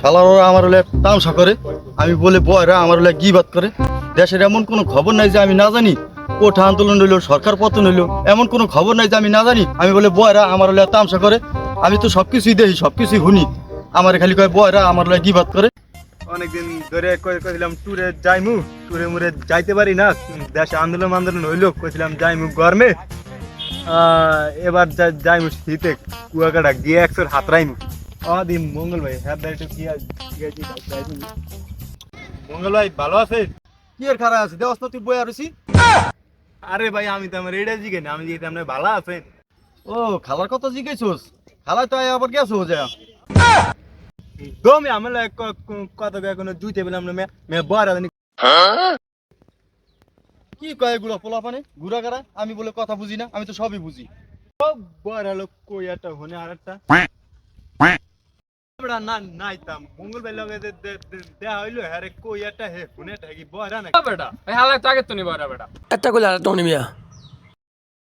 শালারা আমার হলে তামসা করে, আমি বলে বয়রা আমার হলে গিবাত করে। দেশের এমন কোনো খবর নাই যে আমি না জানি। কোঠা আন্দোলন হইলো, সরকার পতন হইলো, এমন কোনো খবর নাই যে আমি না জানি। আমি বলে বয়রা আমার হলে তামসা করে। আমি তো সবকিছুই দেখি, সবকিছুই শুনি। আমার খালি কয় বয়রা আমার হলে গিবাত করে। অনেকদিন ধরে কইছিলাম ট্যুরে যাইমু, ট্যুরে মুরে যাইতে পারি না। দেশে আন্দোলন হইলো, কইছিলাম যাইমু গরমে। এবার যাইমু শীতে, কুয়াকাটা গিয়ে একশোর হাত রাইমু। দিন মঙ্গল ভাই, হ্যাঁ ভাই, একটু মঙ্গল ভাই ভালো আছে? কি এর খারাপ আছে? দেওয়াস তুই বই আরছি। আরে ভাই আমি তো আমার রেডা জিগে না, আমি জিগে আপনি ভালো আছেন। ও খালার কথা জিজ্ঞেছোস? খালায় তো আবার গেছো যা দমে আমার কথা কোনো জুইতে পেলাম না। মে বড় কি কয় এগুলো পোলা পানে ঘুরা গাড়া? আমি বলে কথা বুঝি না? আমি তো সবই বুঝি। বড় লোক কই একটা হনে আর একটা না নাইতাম মঙ্গল ভাই লগে দেয়া হইলো। হ্যাঁ রে কই একটা হে হনে একটা কি বড় না বেটা এই হালা তো আগে তো নি বড় বেটা একটা কইলে আর টনি মিয়া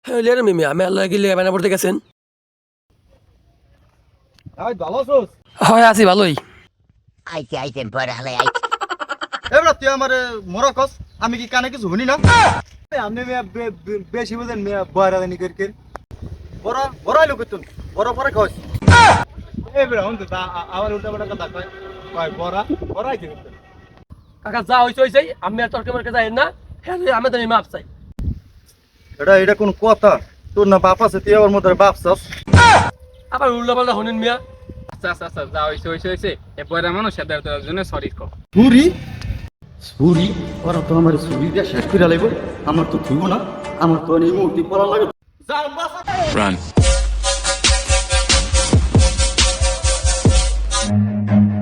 হ্যাঁ লের মিয়া আমি আল্লাহ গিলে বানা পড়তে গেছেন। এই ভালো আছোস? হয় আছি ভালোই। আইতে আইতে বড় হলে আইতে এবার তুই আমারে মরকস, আমি কি কানে কিছু শুনি না? আপনি বেশি বুঝেন মেয়া বড় জানি করে বড় বড় লোক তুই বড় পরে খাস। এবার হন তো আবার উল্টা পাল্টা কথা কয় কয় বড় বড় আইতে কাকা যা হইছে হইছে আমি আর তর্কে মরকে যাই না। হ্যাঁ আমি তো মাপ চাই। এটা কোন কথা? তোর না বাপ আছে, তুই আমার মতো বাপ চাস? আবার উল্টা পাল্টা হনেন মিয়া। আচ্ছা আচ্ছা আচ্ছা যা হইছে এ বড় মানুষ এদের জন্য সরি কো ছুরি ছুরি ওরা তো আমার ছুরি দিয়ে শেষ করে লাগবে। আমার তো থুইব না, আমার তো এই মুহূর্তে পড়া লাগে। Run.